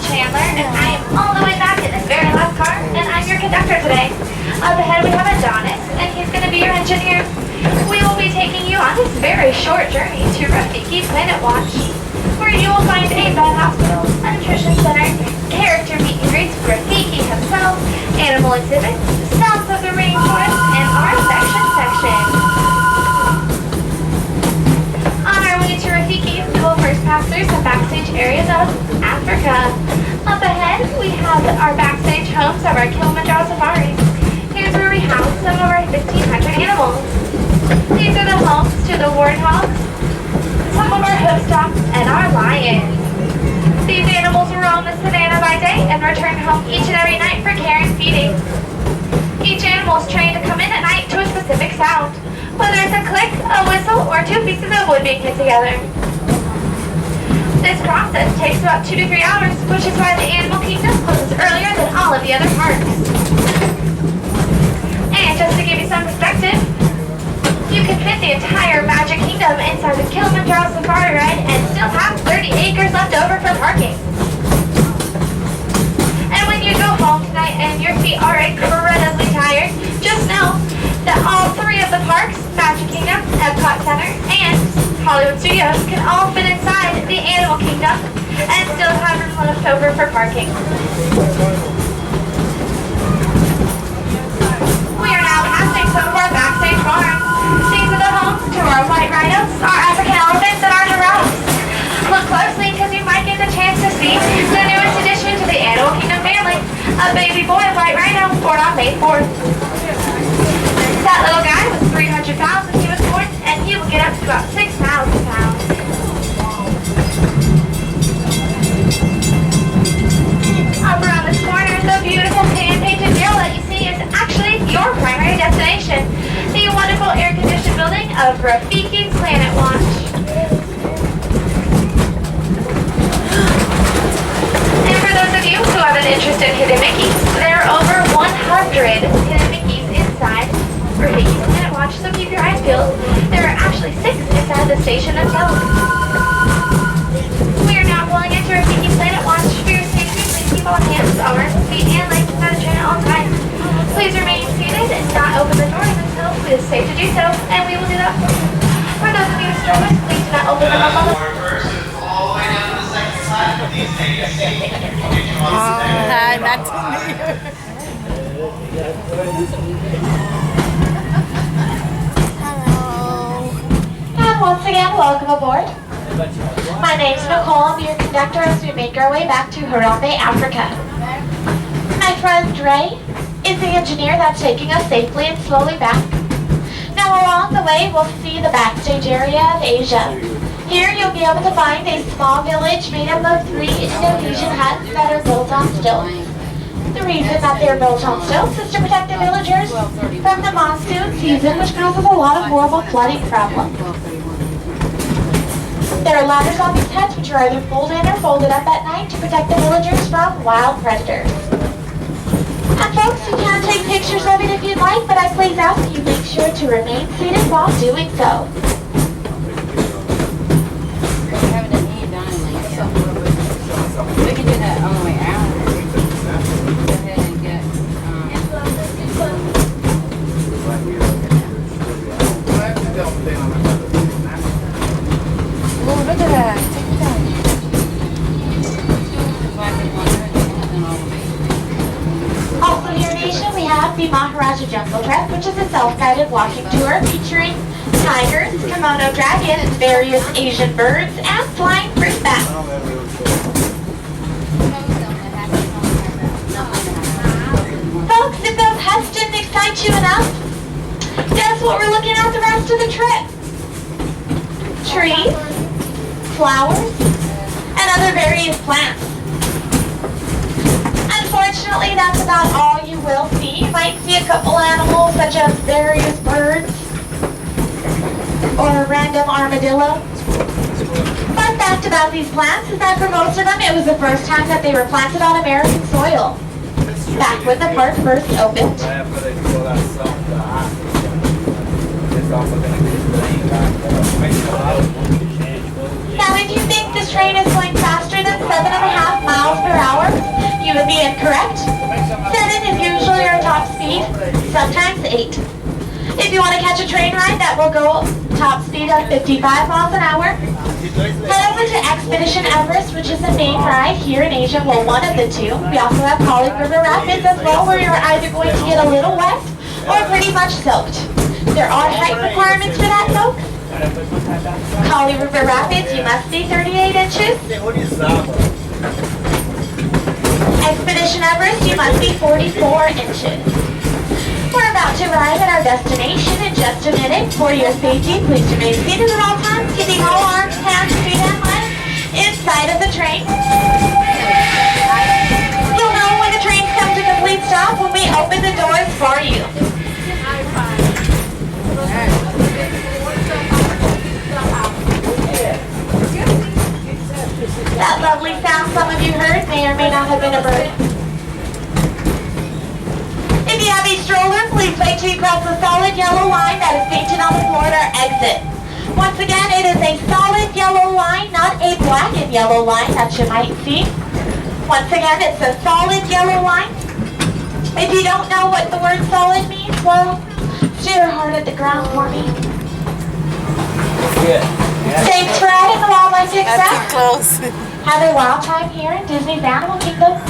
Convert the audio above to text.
Chandler, and I am all the way back in this very last car, and I'm your conductor today. Up ahead we have Adonis, and he's going to be your engineer. We will be taking you on this very short journey to Rafiki Planet Watch, where you will find a vet hospital, a nutrition center, character meet and greets with Rafiki himself, animal exhibits, stops of the rainforest, and our section. On our way to Rafiki, we will first pass through some backstage areas of Africa. Up ahead, we have our backstage homes of our Kilimanjaro safaris. Here's where we house some of our 1,500 animals. These are the homes to the warthogs, some of our hoofed dogs, and our lions. These animals roam the savannah by day and return home each and every night for care and feeding. Each animal is trained to come in at night to a specific sound, whether it's a click, a whistle, or two pieces of wood being hit together. This process takes about 2 to 3 hours, which is why the Animal Kingdom closes earlier than all of the other parks. And just to give you some perspective, you can fit the entire Magic Kingdom inside the Kilimanjaro Safari Ride and still have 30 acres left over for parking. And when you go home tonight and your feet are incredibly tired, just know that all 3 of the parks, Magic Kingdom, Epcot Center, and Hollywood Studios, can all fit inside the Animal Kingdom and still have room left over for parking. We are now passing some of our backstage barns. These are the homes to our white rhinos, our African elephants, and our giraffes. Look closely because you might get the chance to see the newest addition to the Animal Kingdom family, a baby boy white rhino born on May 4th. That little guy was 300 pounds when he was born, and he will get up to about 6,000 pounds. Up around this corner, the beautiful hand-painted mural that you see is actually your primary destination, the wonderful air-conditioned building of Rafiki Planet Watch. And for those of you who have an interest in hidden Mickeys, there are over 100 hidden Mickeys inside Rafiki Planet Watch, so keep your eyes peeled. There are actually 6 inside the station themselves. We are now pulling into Rafiki Planet Watch. For your safety, please keep all hands, arms, feet, and legs inside the train at all times. Please remain seated and not open the doors until it is safe to do so, and we will do that for you. For those of you with strollers, please do not open them up on the all the way down to the second side of these days. Hi, that's And once again, welcome aboard. My name's Nicole, I'm your conductor as we make our way back to Harambe, Africa. My friend Dre is the engineer that's taking us safely and slowly back. Now along the way, we'll see the backstage area of Asia. Here you'll be able to find a small village made up of 3 Indonesian huts that are built on stilts. The reason that they're built on stilts is to protect the villagers from the monsoon season, which causes a lot of horrible flooding problems. There are ladders on these huts which are either folded in or folded up at night to protect the villagers from wild predators. And folks, you can take pictures of it if you'd like, but I please ask you make sure to remain seated while doing so. We can do that on the way out. Go ahead and get, oh, look at that. Take your time. Also here in Asia, we have the Maharaja Jungle Trek, which is a self-guided walking tour featuring tigers, kimono dragons, various Asian birds, and flying fruit bats. Folks, if those huts didn't excite you enough, guess what we're looking at the rest of the trip? Trees, flowers, and other various plants. Unfortunately, that's about all you will see. You might see a couple animals such as various birds or a random armadillo. Fun fact about these plants is that for most of them, it was the first time that they were planted on American soil, back when the park first opened. Now, if you think this train is going faster than 7.5 miles per hour, incorrect. 7 is usually our top speed, sometimes 8. If you want to catch a train ride that will go top speed at 55 miles an hour, head over to Expedition Everest, which is the main ride here in Asia, well, one of the two. We also have Kali River Rapids as well, where you're either going to get a little wet or pretty much soaked. There are height requirements for that, folks. Kali River Rapids, you must be 38 inches. Expedition Everest, you must be 44 inches. We're about to arrive at our destination in just a minute. For your safety, please remain seated at all times, keeping all arms, hands, feet, and legs inside of the train. You'll know when the train's come to complete stop when we open the doors for you. That lovely sound some of you heard may or may not have been a bird. If you have a stroller, please wait till you cross the solid yellow line that is painted on the floor at our exit. Once again, it is a solid yellow line, not a black and yellow line that you might see. Once again, it's a solid yellow line. If you don't know what the word solid means, well, steer hard at the ground for me. Good. Thanks for adding the Wildlife Express. Close. Have a wild time here in Disney's Animal Kingdom.